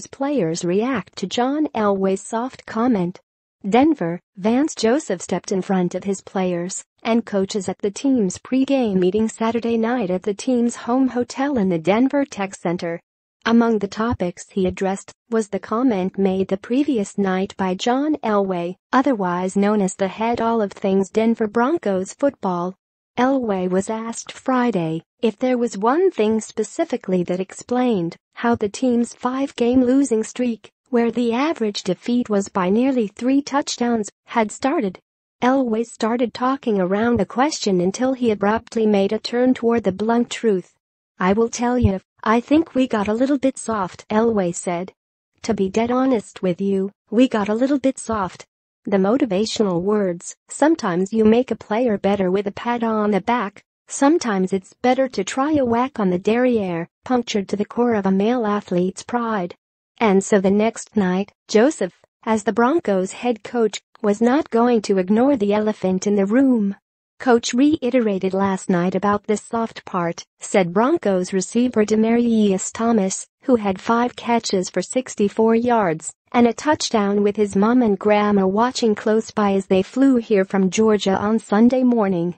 his players react to John Elway's soft comment. Denver, Vance Joseph stepped in front of his players and coaches at the team's pregame meeting Saturday night at the team's home hotel in the Denver Tech Center. Among the topics he addressed was the comment made the previous night by John Elway, otherwise known as the head all of things Denver Broncos football. Elway was asked Friday if there was one thing specifically that explained how the team's 5-game losing streak, where the average defeat was by nearly 3 touchdowns, had started. Elway started talking around the question until he abruptly made a turn toward the blunt truth. "I will tell you, I think we got a little bit soft," Elway said. "To be dead honest with you, we got a little bit soft." The motivational words, "Sometimes you make a player better with a pat on the back, sometimes it's better to try a whack on the derriere," punctured to the core of a male athlete's pride. And so the next night, Joseph, as the Broncos head coach, was not going to ignore the elephant in the room. Coach reiterated last night about this soft part, said Broncos receiver Demaryius Thomas, who had 5 catches for 64 yards and a touchdown with his mom and grandma watching close by as they flew here from Georgia on Sunday morning.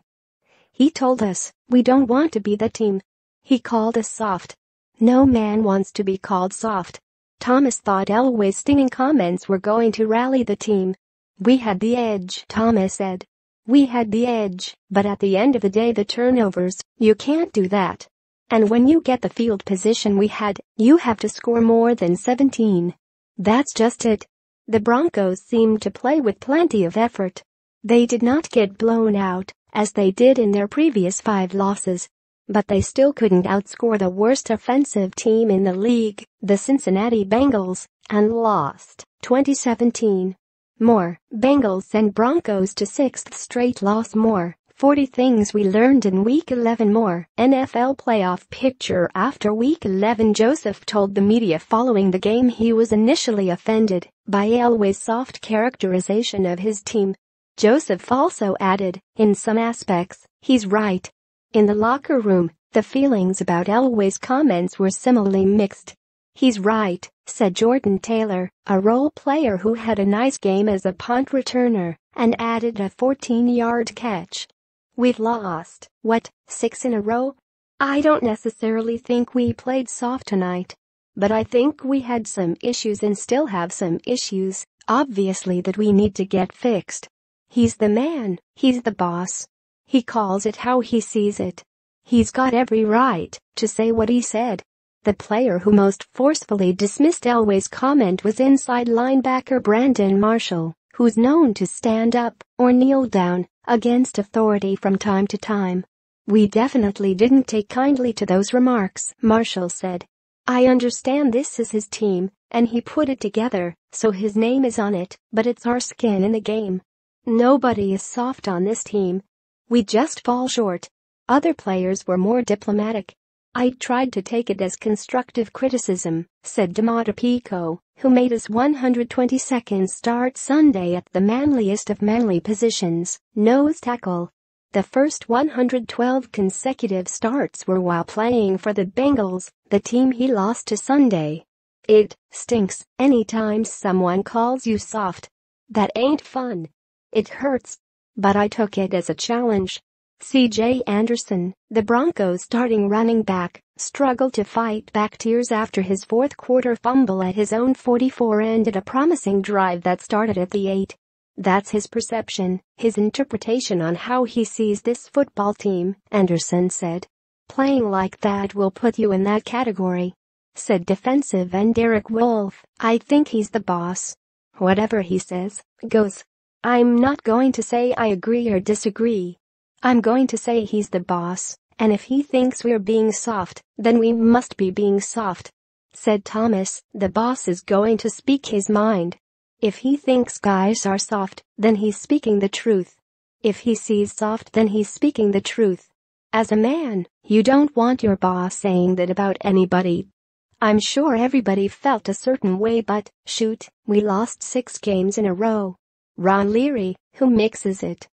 "He told us, we don't want to be the team. He called us soft. No man wants to be called soft." Thomas thought Elway's stinging comments were going to rally the team. "We had the edge," Thomas said. "We had the edge, but at the end of the day the turnovers, you can't do that. And when you get the field position we had, you have to score more than 17. That's just it." The Broncos seemed to play with plenty of effort. They did not get blown out, as they did in their previous 5 losses. But they still couldn't outscore the worst offensive team in the league, the Cincinnati Bengals, and lost 2017. More, Bengals send Broncos to 6th straight loss. More, 40 things we learned in Week 11. More, NFL playoff picture after Week 11. Joseph told the media following the game he was initially offended by Elway's soft characterization of his team. Joseph also added, in some aspects, he's right. In the locker room, the feelings about Elway's comments were similarly mixed. "He's right," said Jordan Taylor, a role player who had a nice game as a punt returner and added a 14-yard catch. "We've lost, 6 in a row? I don't necessarily think we played soft tonight. But I think we had some issues and still have some issues, obviously, that we need to get fixed. He's the man, he's the boss. He calls it how he sees it. He's got every right to say what he said." The player who most forcefully dismissed Elway's comment was inside linebacker Brandon Marshall, who's known to stand up or kneel down against authority from time to time. "We definitely didn't take kindly to those remarks," Marshall said. "I understand this is his team, and he put it together, so his name is on it, but it's our skin in the game. Nobody is soft on this team. We just fall short." Other players were more diplomatic. "I tried to take it as constructive criticism," said Demoto Pico, who made his 122nd start Sunday at the manliest of manly positions, nose tackle. The first 112 consecutive starts were while playing for the Bengals, the team he lost to Sunday. "It stinks anytime someone calls you soft. That ain't fun. It hurts. But I took it as a challenge." C.J. Anderson, the Broncos' starting running back, struggled to fight back tears after his fourth-quarter fumble at his own 44 ended a promising drive that started at the 8. "That's his perception, his interpretation on how he sees this football team," Anderson said. "Playing like that will put you in that category," said defensive end Derek Wolfe. "I think he's the boss. Whatever he says, goes. I'm not going to say I agree or disagree. I'm going to say he's the boss, and if he thinks we're being soft, then we must be being soft," said Thomas. "The boss is going to speak his mind. If he thinks guys are soft, then he's speaking the truth. If he sees soft, then he's speaking the truth. As a man, you don't want your boss saying that about anybody." I'm sure everybody felt a certain way, but, shoot, we lost 6 games in a row. Ron Leary, who mixes it,